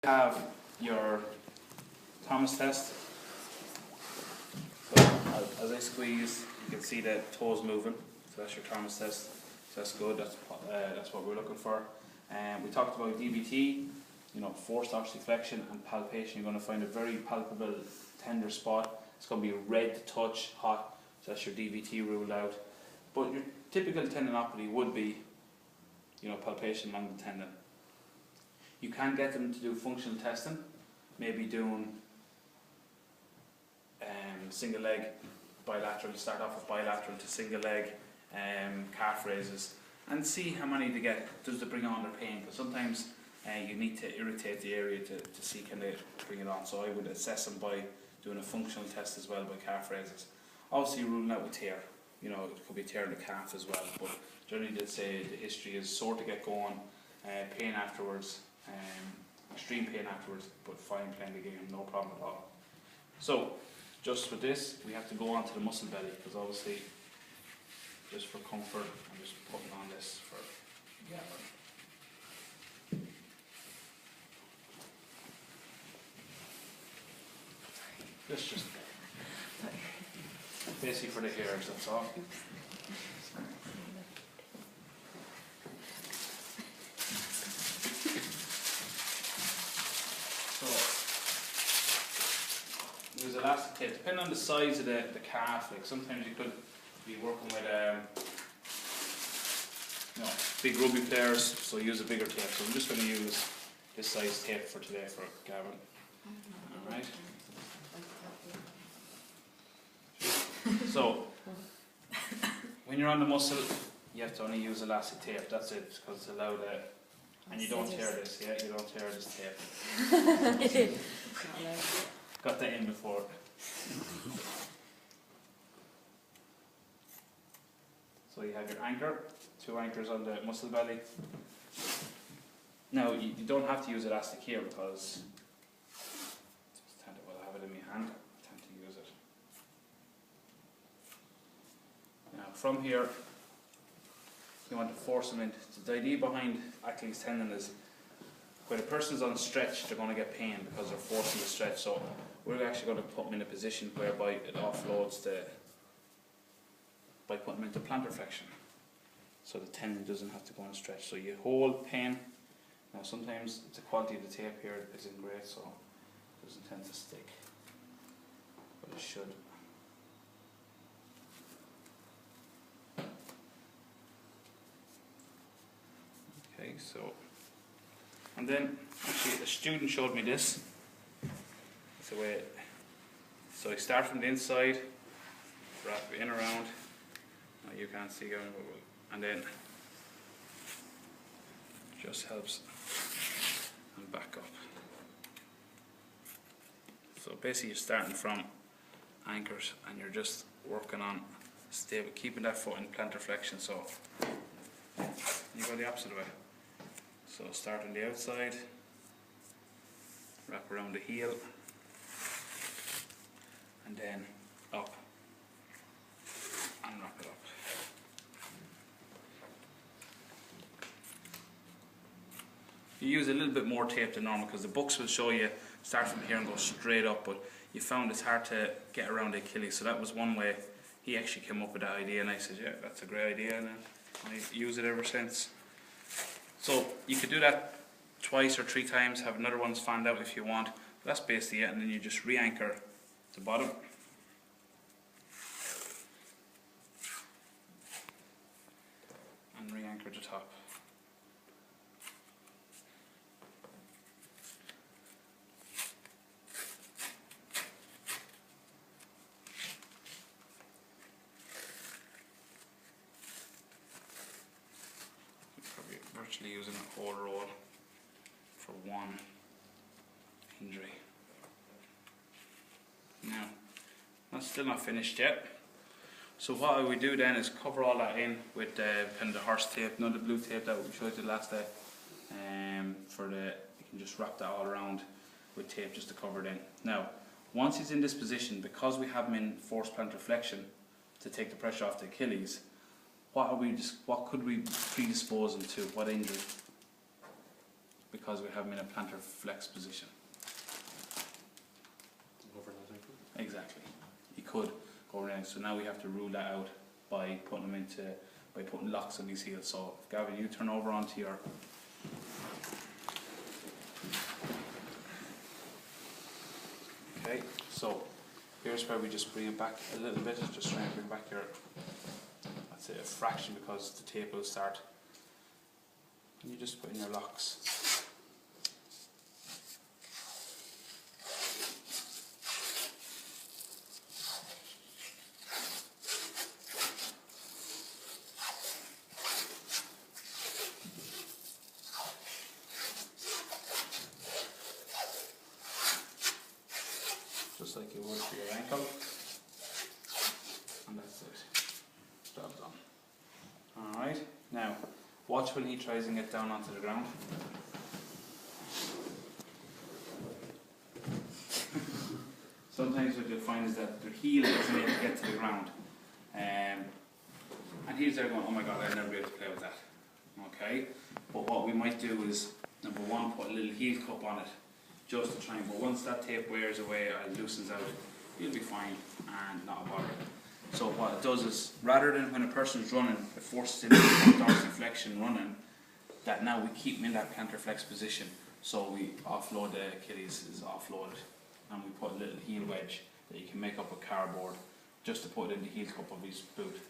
Have your Thomas test. So as I squeeze, you can see the toes moving. So that's your Thomas test. So that's good. That's what we're looking for. And we talked about DBT. You know, forced dorsiflexion and palpation. You're going to find a very palpable, tender spot. It's going to be red to touch, hot. So that's your DBT ruled out. But your typical tendinopathy would be, you know, palpation along the tendon. You can get them to do functional testing, maybe doing single leg, bilateral, start off with bilateral to single leg, calf raises, and see how many they get. Does it bring on their pain? Because sometimes you need to irritate the area to see can they bring it on. So I would assess them by doing a functional test as well by calf raises. Obviously ruling out with tear. You know, it could be tear in the calf as well, but generally they'd say the history is sore to get going, pain afterwards, extreme pain afterwards, but fine playing the game, no problem at all. So, just for this, we have to go on to the muscle belly, because obviously, just for comfort, I'm just putting on this for This just basically for the hairs, that's all. There's elastic tape, depending on the size of the calf. Like sometimes you could be working with you know, big rugby players, so use a bigger tape. So I'm just going to use this size tape for today for Gavin. Alright. So when you're on the muscle, you have to only use elastic tape. That's it, because it's allowed. And you don't tear this, yeah? You don't tear this tape. Got that in before. So you have your anchor, 2 anchors on the muscle belly. Now you don't have to use elastic here because well, I have it in my hand. I tend to use it. Now from here, you want to force them in. The idea behind Achielles tendon is when a person's on stretch, they're going to get pain because they're forcing the stretch. So we're actually going to put them in a position whereby it offloads by putting them into plantar flexion. So the tendon doesn't have to go on stretch. So you hold pain. Now sometimes the quality of the tape here isn't great, so it doesn't tend to stick. But it should. Okay, so, and then actually a student showed me this. It's the way. So I start from the inside, wrap it in around. Now you can't see going, and then just helps and back up. So basically you're starting from anchors and you're just working on stable, keeping that foot in plantar flexion. So you go the opposite way. So start on the outside, wrap around the heel, and then up and wrap it up. You use a little bit more tape than normal because the books will show you start from here and go straight up, but you found it's hard to get around the Achilles, so that was one way he actually came up with that idea, and I said, yeah, that's a great idea, and I use it ever since. So you could do that twice or 3 times, have another one's fanned out if you want. That's basically it, and then you just re-anchor the bottom. And re-anchor the top. Virtually using a whole roll for one injury. Now, that's still not finished yet. So what I would do then is cover all that in with the horse tape, not the blue tape that we showed you last day. You can just wrap that all around with tape just to cover it in. Now, once he's in this position, because we have him in forced plantar flexion to take the pressure off the Achilles, what could we predispose him to? What injury? because we have him in a plantar flex position. Exactly. He could go around. So now we have to rule that out by putting locks on these heels. So Gavin, you turn over onto your. Okay. So here's where we just bring it back a little bit. Just try and bring back your. That's it, a fraction, because the tape will start. And you just put in your locks. Just like you would for your ankle, and that's it. Job done. Alright, now watch when he tries and get down onto the ground. Sometimes what you'll find is that their heel isn't able to get to the ground, and he's there going, oh my god, I'll never be able to play with that. Okay, but what we might do is, number one, put a little heel cup on it, just to try and, but once that tape wears away or loosens out, you'll be fine and not a bother. So what it does is, rather than when a person's running, it forces him into dorsiflexion running, that now we keep him in that plantar flex position. So we offload the Achilles, is offloaded, and we put a little heel wedge that you can make up with cardboard, just to put in the heel cup of his boot.